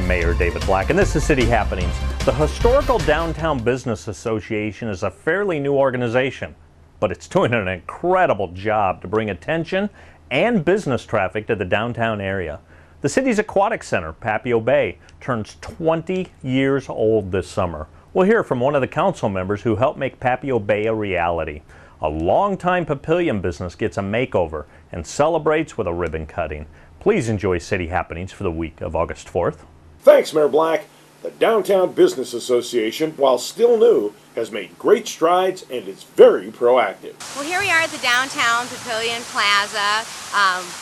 I'm Mayor David Black, and this is City Happenings. The Historical Downtown Business Association is a fairly new organization, but it's doing an incredible job to bring attention and business traffic to the downtown area. The city's Aquatic Center, Papio Bay, turns 20 years old this summer. We'll hear from one of the council members who helped make Papio Bay a reality. A longtime Papillion business gets a makeover and celebrates with a ribbon cutting. Please enjoy City Happenings for the week of August 4th. Thanks, Mayor Black. The Downtown Business Association, while still new, has made great strides and is very proactive. Well, here we are at the downtown Papillion Plaza.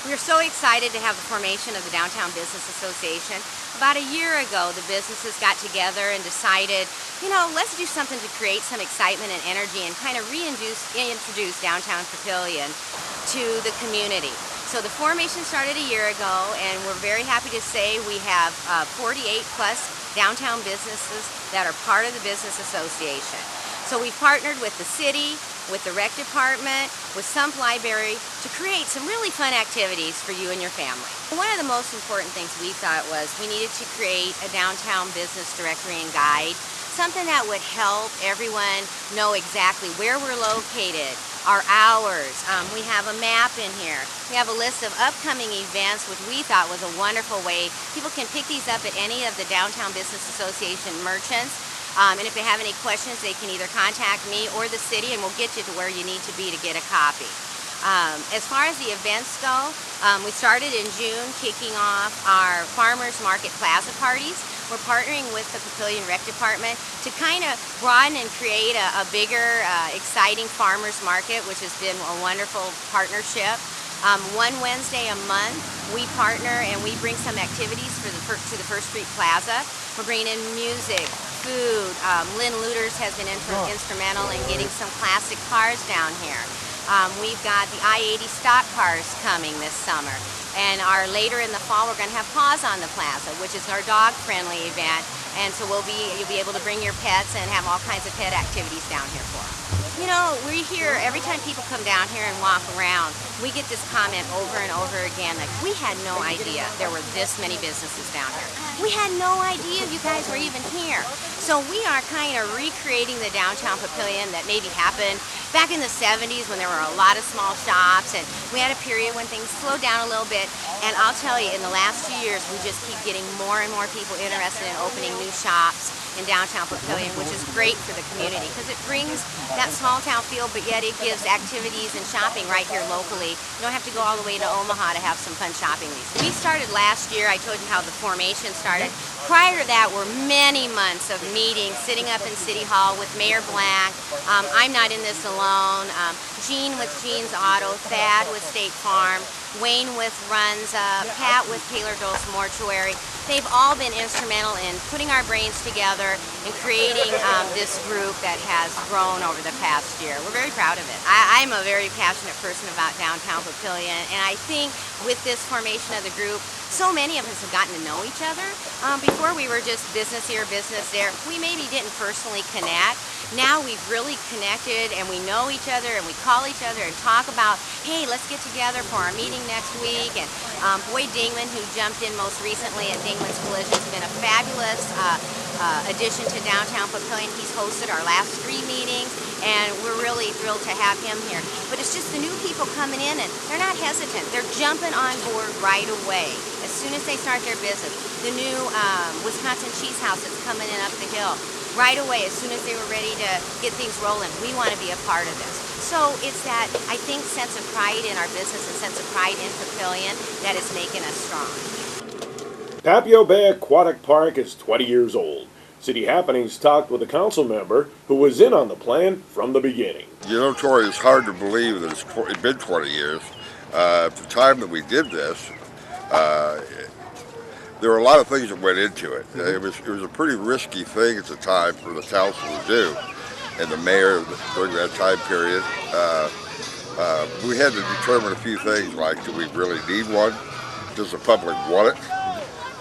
We're so excited to have the formation of the Downtown Business Association. About a year ago, the businesses got together and decided, let's do something to create some excitement and energy and kind of introduce downtown Papillion to the community. So the formation started a year ago, and we're very happy to say we have 48 plus downtown businesses that are part of the business association. So we've partnered with the city, with the rec department, with Sump Library to create some really fun activities for you and your family. One of the most important things we thought was we needed to create a downtown business directory and guide, something that would help everyone know exactly where we're located, our hours. We have a map in here. We have a list of upcoming events, which we thought was a wonderful way. People can pick these up at any of the Downtown Business Association merchants. And if they have any questions, they can either contact me or the city, and we'll get you to where you need to be to get a copy. As far as the events go, we started in June kicking off our Farmers Market Plaza parties. We're partnering with the Papillion Rec Department to kind of broaden and create a bigger, exciting farmers market, which has been a wonderful partnership. One Wednesday a month, we partner and we bring some activities to the First Street Plaza. We're bringing in music, food. Lynn Looters has been instrumental in getting some classic cars down here. We've got the I-80 stock cars coming this summer. And later in the fall, we're going to have Paws on the Plaza, which is our dog-friendly event. And so you'll be able to bring your pets and have all kinds of pet activities down here for them. We hear every time people come down here and walk around, we get this comment over and over again, like, we had no idea there were this many businesses down here. We had no idea you guys were even here. So we are kind of recreating the downtown Papillion that maybe happened back in the 70s when there were a lot of small shops, and we had a period when things slowed down a little bit. And I'll tell you, in the last 2 years, we just keep getting more and more people interested in opening new shops in downtown Papillion, which is great for the community because it brings that small town feel, but yet it gives activities and shopping right here locally. You don't have to go all the way to Omaha to have some fun shopping. We started last year. I told you how the formation started. Prior to that were many months of meetings, sitting up in City Hall with Mayor Black. I'm not in this alone. Gene with Gene's Auto, Thad with State Farm, Wayne with Runza, Pat with Taylor Dose Mortuary. They've all been instrumental in putting our brains together and creating this group that has grown over the past year. We're very proud of it. I'm a very passionate person about downtown Papillion, and I think with this formation of the group, so many of us have gotten to know each other. Before we were just business here, business there. We maybe didn't personally connect. Now we've really connected and we know each other and we call each other and talk about, hey, let's get together for our meeting next week. And Boyd Dingman, who jumped in most recently at Dingman's Collision, has been a fabulous addition to downtown Papillion. He's hosted our last 3 meetings and we're really thrilled to have him here. But it's just the new people coming in and they're not hesitant. They're jumping on board right away as soon as they start their business. The new Wisconsin Cheese House that's coming in up the hill. Right away, as soon as they were ready to get things rolling, we want to be a part of this. So it's that, I think, sense of pride in our business and sense of pride in Papillion that is making us strong. Papio Bay Aquatic Park is 20 years old. City Happenings talked with a council member who was in on the plan from the beginning. Tori, it's hard to believe that it's been 20 years. At the time that we did this, there were a lot of things that went into it. It was a pretty risky thing at the time for the council to do, and the mayor during that time period. We had to determine a few things like, do we really need one? Does the public want it?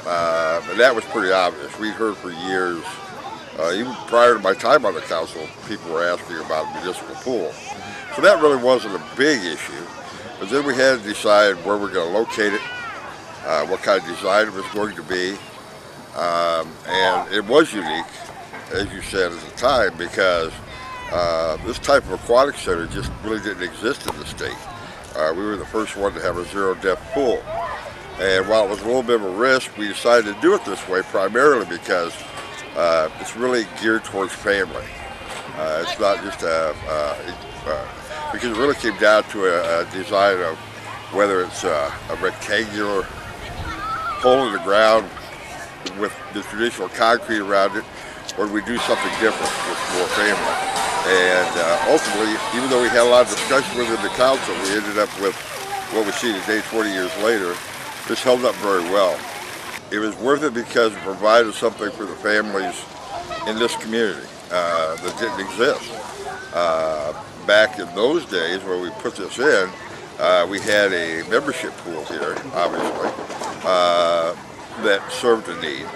And that was pretty obvious. We'd heard for years, even prior to my time on the council, people were asking about a municipal pool. So that really wasn't a big issue. But then we had to decide where we're going to locate it, what kind of design it was going to be, And it was unique, as you said, at the time, because this type of aquatic center just really didn't exist in the state. We were the first one to have a zero-depth pool. And while it was a little bit of a risk, we decided to do it this way primarily because it's really geared towards family. It's not just because it really came down to a design of whether it's a rectangular hole in the ground with the traditional concrete around it, or we do something different with more family. And ultimately, even though we had a lot of discussion within the council, we ended up with what we see today 20 years later. This held up very well. It was worth it because it provided something for the families in this community that didn't exist. Back in those days when we put this in, we had a membership pool here, obviously, that served a need.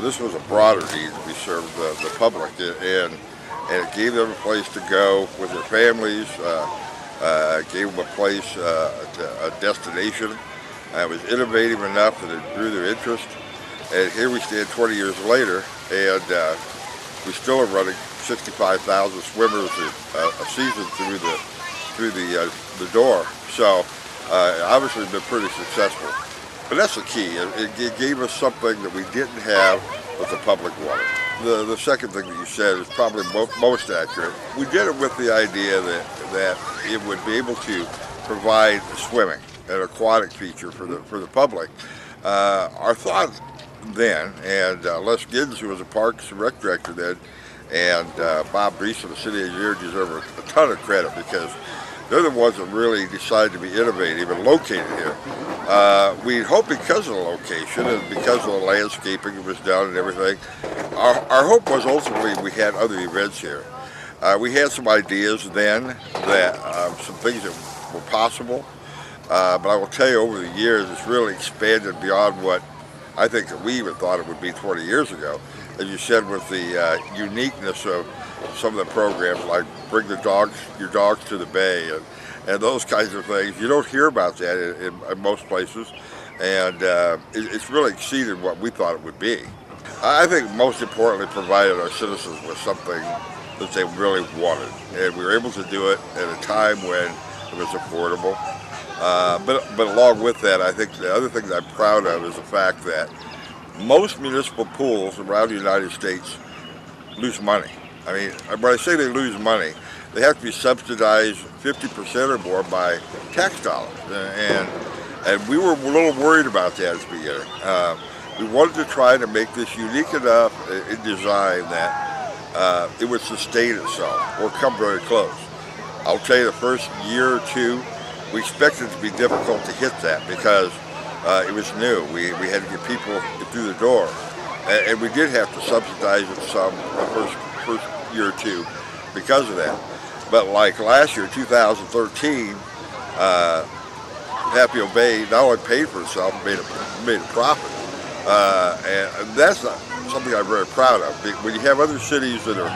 This was a broader need that we served the public, and it gave them a place to go with their families, gave them a place, a destination. It was innovative enough that it drew their interest. And here we stand 20 years later, and we still are running 65,000 swimmers a season through the door. So obviously it's been pretty successful. But that's the key. It gave us something that we didn't have with the public water. The second thing that you said is probably most accurate. We did it with the idea that it would be able to provide swimming, an aquatic feature for the public. Our thought then, and Les Giddens, who was a Parks and Rec director then, and Bob Brees of the city engineer deserve a ton of credit because they're the ones that really decided to be innovative and located here. We hope because of the location and because of the landscaping that was done and everything, our hope was ultimately we had other events here. We had some ideas then that some things that were possible, but I will tell you over the years it's really expanded beyond what I think that we even thought it would be 20 years ago. As you said, with the uniqueness of some of the programs like bring your dogs to the bay and those kinds of things. You don't hear about that in most places, and it's really exceeded what we thought it would be. I think most importantly provided our citizens with something that they really wanted, and we were able to do it at a time when it was affordable. But along with that, I think the other thing that I'm proud of is the fact that most municipal pools around the United States lose money. I mean, when I say they lose money, they have to be subsidized 50% or more by tax dollars. And we were a little worried about that at the beginning. We wanted to try to make this unique enough in design that it would sustain itself or come very close. I'll tell you the first year or two, we expected it to be difficult to hit that because it was new. We had to get people through the door. And we did have to subsidize it some the first year or two because of that. But like last year, 2013, Papio Bay not only paid for itself, made a profit. And that's not something I'm very proud of. When you have other cities that are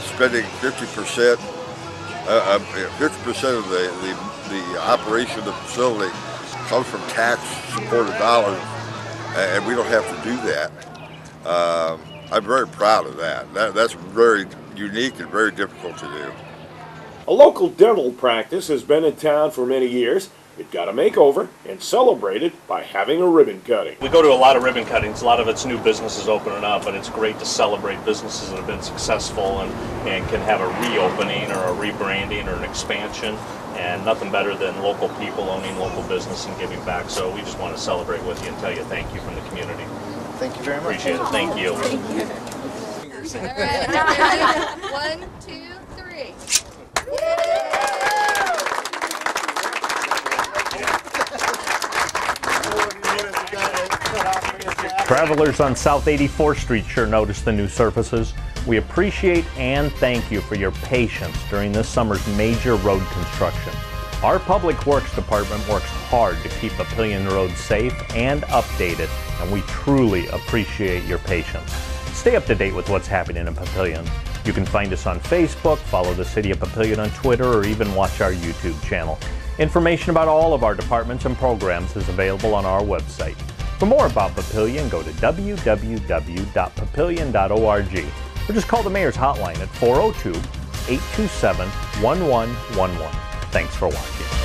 spending 50% of the operation of the facility comes from tax-supported dollars, and we don't have to do that. I'm very proud of that. That's very unique and very difficult to do. A local dental practice has been in town for many years. It got a makeover and celebrated by having a ribbon cutting. We go to a lot of ribbon cuttings. A lot of it's new businesses opening up, but it's great to celebrate businesses that have been successful and can have a reopening or a rebranding or an expansion. And nothing better than local people owning local business and giving back. So we just want to celebrate with you and tell you thank you from the community. Thank you very much. Appreciate it. Thank you. All right. 1, 2, 3. Travelers on South 84th Street sure noticed the new surfaces. We appreciate and thank you for your patience during this summer's major road construction. Our Public Works Department works hard to keep Papillion Road safe and updated, and we truly appreciate your patience. Stay up to date with what's happening in Papillion. You can find us on Facebook, follow the City of Papillion on Twitter, or even watch our YouTube channel. Information about all of our departments and programs is available on our website. For more about Papillion, go to www.papillion.org or just call the Mayor's Hotline at 402-827-1111. Thanks for watching.